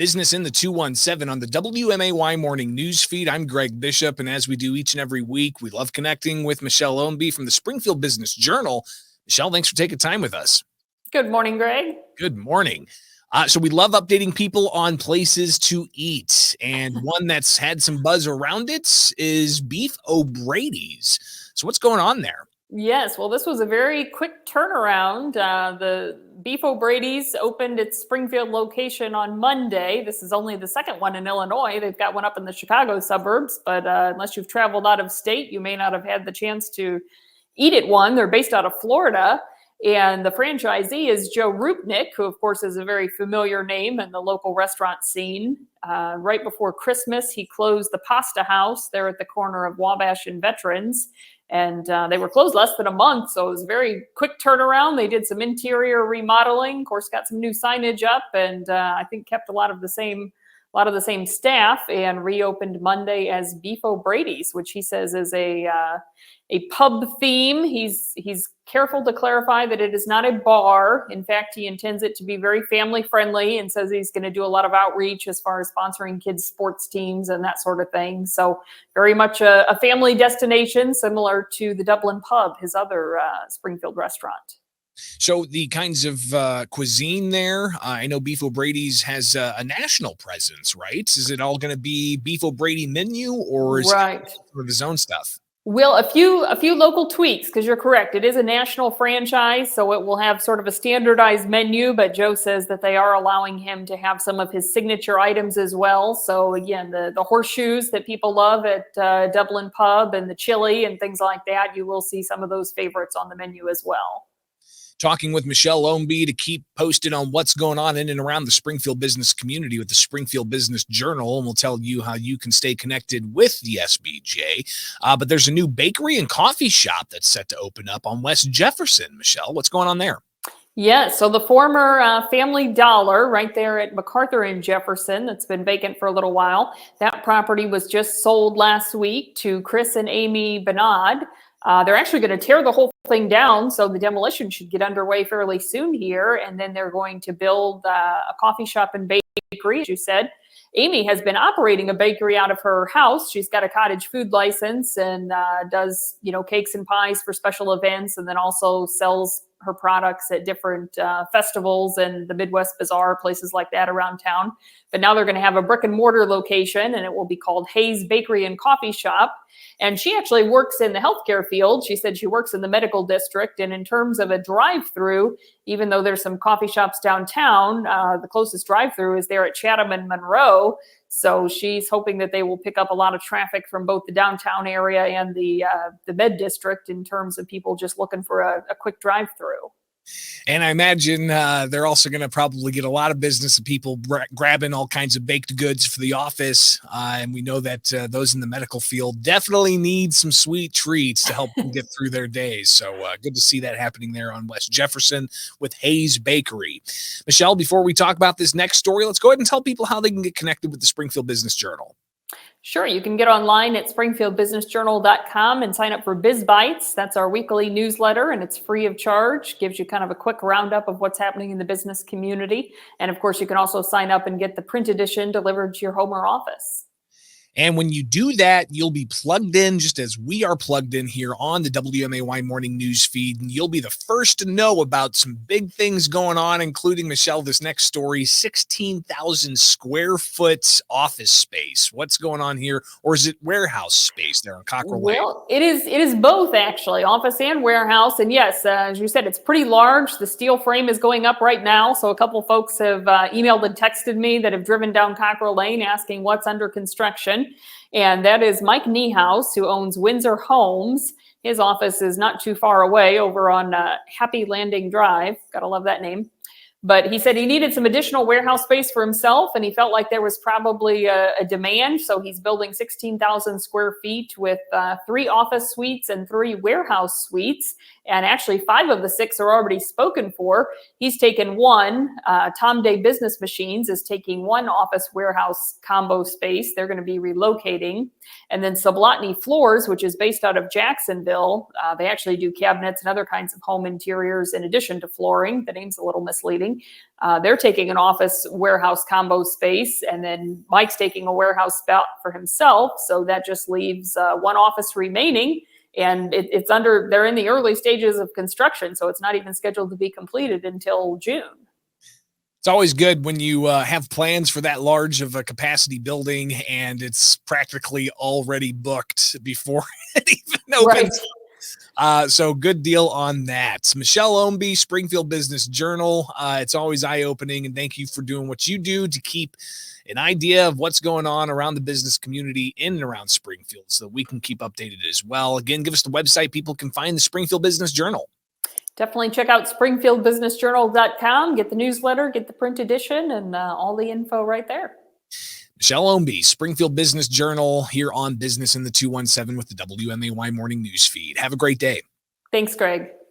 Business in the 217 on the WMAY morning news feed. I'm Greg Bishop, and as we do each and every week, we love connecting with Michelle Ownbey from the Springfield Business Journal. Michelle, thanks for taking time with us. Good morning, Greg. Good morning. So we love updating people on places to eat, and one that's had some buzz around it is Beef O'Brady's. So what's going on there? Yes, well, this was a very quick turnaround. The Beef O'Brady's opened its Springfield location on Monday. This is only the second one in Illinois. They've got one up in the Chicago suburbs, but unless you've traveled out of state, you may not have had the chance to eat at one. They're based out of Florida, and the franchisee is Joe Rupnik, who, of course, is a very familiar name in the local restaurant scene. Right before Christmas, he closed the Pasta House there at the corner of Wabash and Veterans. And they were closed less than a month, so it was a very quick turnaround. They did some interior remodeling, of course, got some new signage up, and I think kept a lot of the same staff, and reopened Monday as Beef O'Brady's, which he says is a pub theme. He's careful to clarify that it is not a bar. In fact, he intends it to be very family friendly, and says he's going to do a lot of outreach as far as sponsoring kids' sports teams and that sort of thing. So very much a family destination, similar to the Dublin Pub, his other Springfield restaurant. So the kinds of cuisine there, I know Beef O'Brady's has a national presence, right? Is it all going to be Beef O'Brady menu, or is it sort of his own stuff? Well, a few local tweaks, because you're correct. It is a national franchise, so it will have sort of a standardized menu, but Joe says that they are allowing him to have some of his signature items as well. So again, the horseshoes that people love at Dublin Pub, and the chili and things like that, you will see some of those favorites on the menu as well. Talking with Michelle Ownbey to keep posted on what's going on in and around the Springfield business community with the Springfield Business Journal, and we'll tell you how you can stay connected with the SBJ. But there's a new bakery and coffee shop that's set to open up on West Jefferson. Michelle, what's going on there? Yes, so the former Family Dollar right there at MacArthur in Jefferson, that's been vacant for a little while. That property was just sold last week to Chris and Amy Benad. They're actually going to tear the whole thing down, so the demolition should get underway fairly soon here, and then they're going to build a coffee shop and bakery, as you said. Amy has been operating a bakery out of her house. She's got a cottage food license, and does, cakes and pies for special events, and then also sells her products at different festivals and the Midwest Bazaar, places like that around town. But now they're going to have a brick and mortar location, and it will be called Hayes Bakery and Coffee Shop. And she actually works in the healthcare field. She said she works in the medical district. And in terms of a drive-through, even though there's some coffee shops downtown, the closest drive-through is there at Chatham and Monroe. So she's hoping that they will pick up a lot of traffic from both the downtown area and the med district, in terms of people just looking for a quick drive-through. And I imagine they're also going to probably get a lot of business of people grabbing all kinds of baked goods for the office. And we know that those in the medical field definitely need some sweet treats to help them get through their days. So good to see that happening there on West Jefferson with Hayes Bakery. Michelle, before we talk about this next story, let's go ahead and tell people how they can get connected with the Springfield Business Journal. Sure. You can get online at springfieldbusinessjournal.com and sign up for Biz Bites. That's our weekly newsletter, and it's free of charge. Gives you kind of a quick roundup of what's happening in the business community. And of course, you can also sign up and get the print edition delivered to your home or office. And when you do that, you'll be plugged in, just as we are plugged in here on the WMAY morning news feed. And you'll be the first to know about some big things going on, including, Michelle, this next story, 16,000 square foot office space. What's going on here? Or is it warehouse space there on Cockrell? Well, it is both, actually, office and warehouse. And yes, as you said, it's pretty large. The steel frame is going up right now. So a couple folks have emailed and texted me that have driven down Cockrell Lane asking what's under construction. And that is Mike Niehaus, who owns Windsor Homes. His office is not too far away over on Happy Landing Drive. Gotta love that name. But he said he needed some additional warehouse space for himself, and he felt like there was probably a demand. So he's building 16,000 square feet with 3 office suites and 3 warehouse suites. And actually 5 of the 6 are already spoken for. He's taken one. Tom Day Business Machines is taking one office warehouse combo space. They're going to be relocating. And then Sublotny Floors, which is based out of Jacksonville, they actually do cabinets and other kinds of home interiors in addition to flooring. The name's a little misleading. They're taking an office warehouse combo space, and then Mike's taking a warehouse spot for himself. So that just leaves one office remaining. And they're in the early stages of construction, so it's not even scheduled to be completed until June. It's always good when you have plans for that large of a capacity building and it's practically already booked before it even opens. Right. So good deal on that. Michelle Ownbey, Springfield Business Journal. It's always eye-opening, and thank you for doing what you do to keep an idea of what's going on around the business community in and around Springfield so that we can keep updated as well. Again, give us the website people can find the Springfield Business Journal. Definitely check out springfieldbusinessjournal.com, get the newsletter, get the print edition, and all the info right there. Michelle Ownbey, Springfield Business Journal, here on Business in the 217 with the WMAY Morning News Feed. Have a great day. Thanks, Greg.